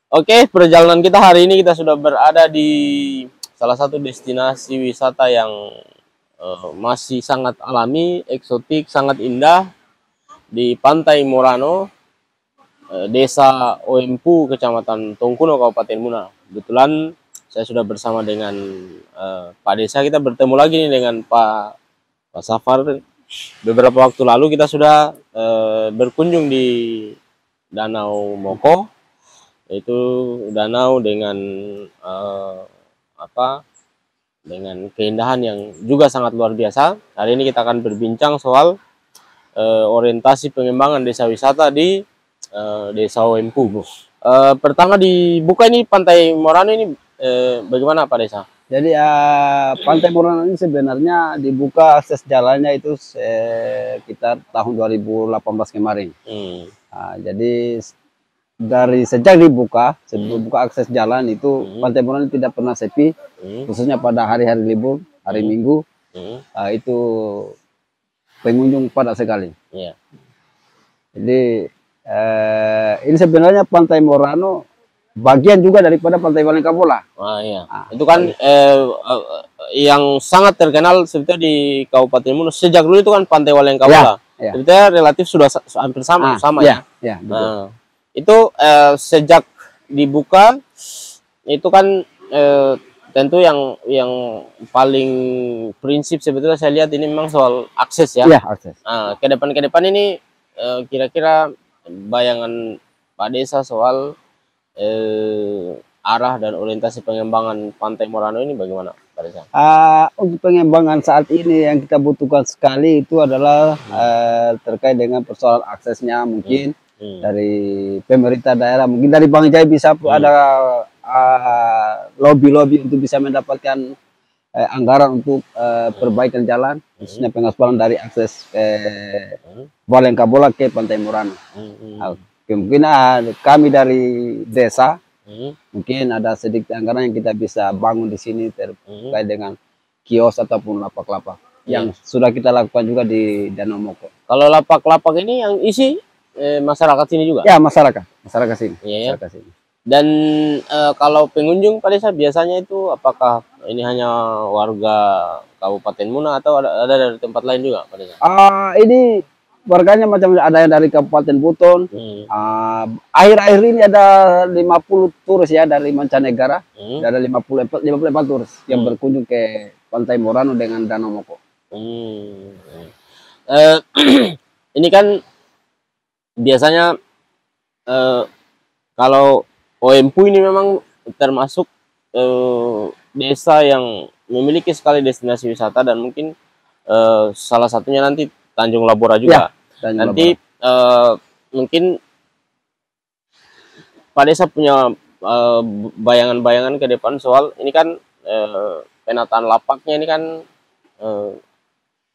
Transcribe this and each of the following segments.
Oke, perjalanan kita hari ini kita sudah berada di salah satu destinasi wisata yang masih sangat alami, eksotik, sangat indah di Pantai Morano, Desa Oempu, Kecamatan Tongkuno, Kabupaten Muna. Kebetulan saya sudah bersama dengan Pak Desa. Kita bertemu lagi nih dengan Pak Safar. Beberapa waktu lalu kita sudah berkunjung di Danau Moko, yaitu danau dengan dengan keindahan yang juga sangat luar biasa. Hari ini kita akan berbincang soal orientasi pengembangan desa wisata di Desa Oempu. Pertama dibuka ini Pantai Morano ini bagaimana Pak Desa? Jadi Pantai Morano ini sebenarnya dibuka akses jalannya itu sekitar tahun 2018 kemarin. Jadi dari sejak dibuka, sebelum buka akses jalan itu Pantai Morano tidak pernah sepi, khususnya pada hari-hari libur, hari Minggu, itu pengunjung padat sekali. Jadi ini sebenarnya Pantai Morano bagian juga daripada Pantai Balengkabola. Itu kan yang sangat terkenal sebetulnya di Kabupaten Muna. Sejak dulu itu kan Pantai Balengkabola. Sebetulnya relatif sudah hampir sama ya. Itu sejak dibuka itu kan tentu yang paling prinsip sebetulnya saya lihat ini memang soal akses ya. Akses. Ke depan ini kira-kira bayangan Pak Desa soal arah dan orientasi pengembangan Pantai Morano ini bagaimana Pak Desa? Untuk pengembangan saat ini yang kita butuhkan sekali itu adalah terkait dengan persoalan aksesnya, mungkin dari pemerintah daerah, mungkin dari Bank Jaya bisa ada lobby untuk bisa mendapatkan anggaran untuk perbaikan jalan, khususnya pengaspalan dari akses Balengkabola ke Pantai Morano. Kemungkinan kami dari desa mungkin ada sedikit anggaran yang kita bisa bangun di sini terkait dengan kios ataupun lapak-lapak yang sudah kita lakukan juga di Danau Moko. Kalau lapak-lapak ini yang isi masyarakat sini juga? Ya, masyarakat sini. Masyarakat sini. Dan kalau pengunjung Pak Desa biasanya itu apakah ini hanya warga Kabupaten Muna atau ada dari tempat lain juga Pak Desa? Ini warganya macam ada yang dari Kabupaten Buton. Akhir-akhir ini ada 50 turis ya dari mancanegara. Ada 54 turis yang berkunjung ke Pantai Morano dengan Danau Moko. Ini kan biasanya kalau Oempu ini memang termasuk desa yang memiliki sekali destinasi wisata dan mungkin salah satunya nanti Tanjung Labora juga. Nanti mungkin Pak Desa punya bayangan-bayangan ke depan soal ini kan penataan lapaknya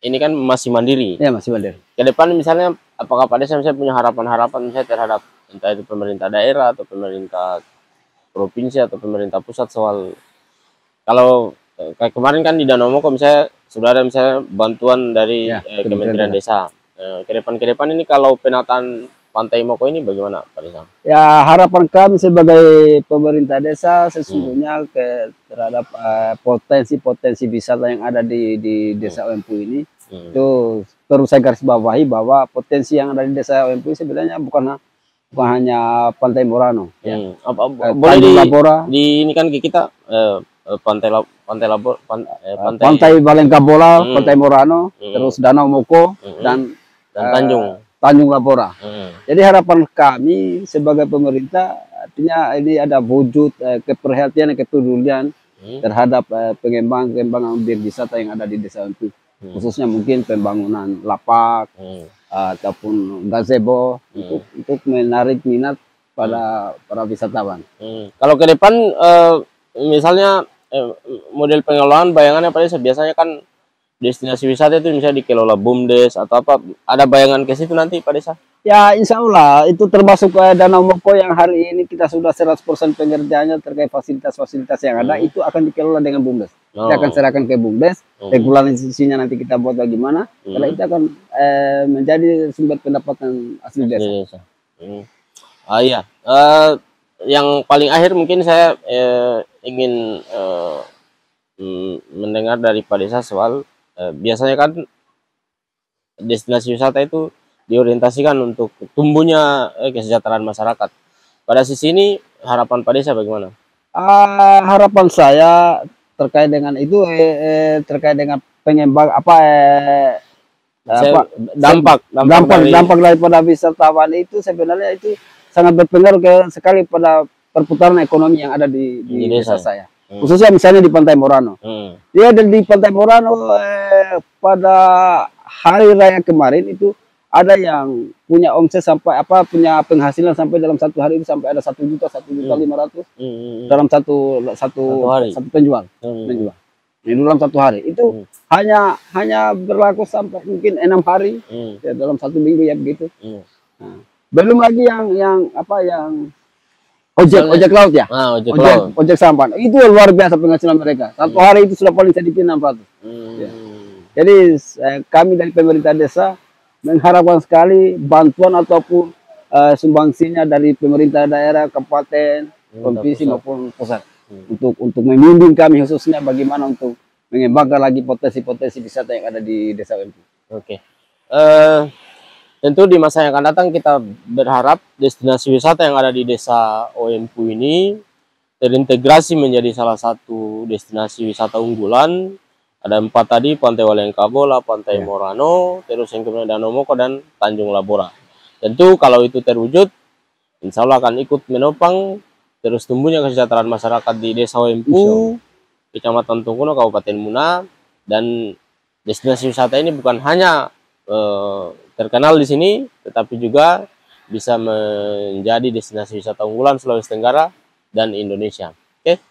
ini kan masih mandiri. Ya, masih mandiri. Ke depan misalnya apakah Pak Desa misalnya punya harapan-harapan misalnya terhadap entah itu pemerintah daerah atau pemerintah provinsi atau pemerintah pusat soal kalau kayak kemarin kan di Danau Moko misalnya sudah ada misalnya bantuan dari Kementerian Desa. Ke depan ini kalau penataan Pantai Moko ini bagaimana Pak Desa? Ya, harapan kami sebagai pemerintah desa sesungguhnya terhadap potensi-potensi wisata yang ada di Desa Oempu ini itu perlu saya garis bawahi bahwa potensi yang ada di Desa Oempu sebenarnya bukan hanya Pantai Morano. Boleh Labora. Ini kan kita Pantai Balengkabola, Pantai Morano, terus Danau Moko dan Tanjung Labora. Jadi harapan kami sebagai pemerintah artinya ini ada wujud keperhatian, kepedulian terhadap pengembangan objek wisata yang ada di Desa Oempu. Khususnya mungkin pembangunan lapak ataupun gazebo untuk menarik minat pada para wisatawan. Kalau ke depan misalnya model pengelolaan bayangannya Pak Desa biasanya kan destinasi wisata itu misalnya dikelola BUMDes atau apa, ada bayangan ke situ nanti Pak Desa? Ya, insya Allah itu termasuk Danau Moko yang hari ini kita sudah 100% pengerjaannya terkait fasilitas-fasilitas yang ada itu akan dikelola dengan BUMDes. Kita akan serahkan ke BUMDes, regulasinya nanti kita buat bagaimana, karena itu akan menjadi sumber pendapatan asli desa. Iya. yang paling akhir mungkin saya ingin mendengar dari Pak Desa soal biasanya kan destinasi wisata itu diorientasikan untuk tumbuhnya kesejahteraan masyarakat. Pada sisi ini harapan Pak Desa bagaimana? Harapan saya terkait dengan itu terkait dengan pengembang dampak daripada wisatawan itu sebenarnya itu sangat berpengaruh sekali pada perputaran ekonomi yang ada di desa saya. Khususnya misalnya di Pantai Morano. Dia di Pantai Morano pada hari raya kemarin itu ada yang punya omset sampai punya penghasilan sampai dalam satu hari itu sampai ada 1 juta 1.500.000 dalam satu penjual. Di dalam satu hari itu hanya berlaku sampai mungkin 6 hari ya, dalam 1 minggu ya begitu. Nah, belum lagi yang ojek laut ya, ojek sampan itu luar biasa penghasilan mereka. Satu hari itu sudah paling sedikit 600. Ya. Jadi kami dari pemerintah desa mengharapkan sekali bantuan ataupun sumbangsinya dari pemerintah daerah, kabupaten, provinsi maupun pusat untuk membimbing kami khususnya bagaimana untuk mengembangkan lagi potensi-potensi wisata yang ada di desa OMP. Oke. Tentu di masa yang akan datang kita berharap destinasi wisata yang ada di desa OMP ini terintegrasi menjadi salah satu destinasi wisata unggulan. Ada 4 tadi, Pantai Walengkabola, Pantai Morano, terus yang kemudian Danau Moko dan Tanjung Labora. Tentu kalau itu terwujud, insya Allah akan ikut menopang terus tumbuhnya kesejahteraan masyarakat di Desa Wempu, Kecamatan Tungkuno, Kabupaten Muna. Dan destinasi wisata ini bukan hanya terkenal di sini, tetapi juga bisa menjadi destinasi wisata unggulan Sulawesi Tenggara dan Indonesia. Oke.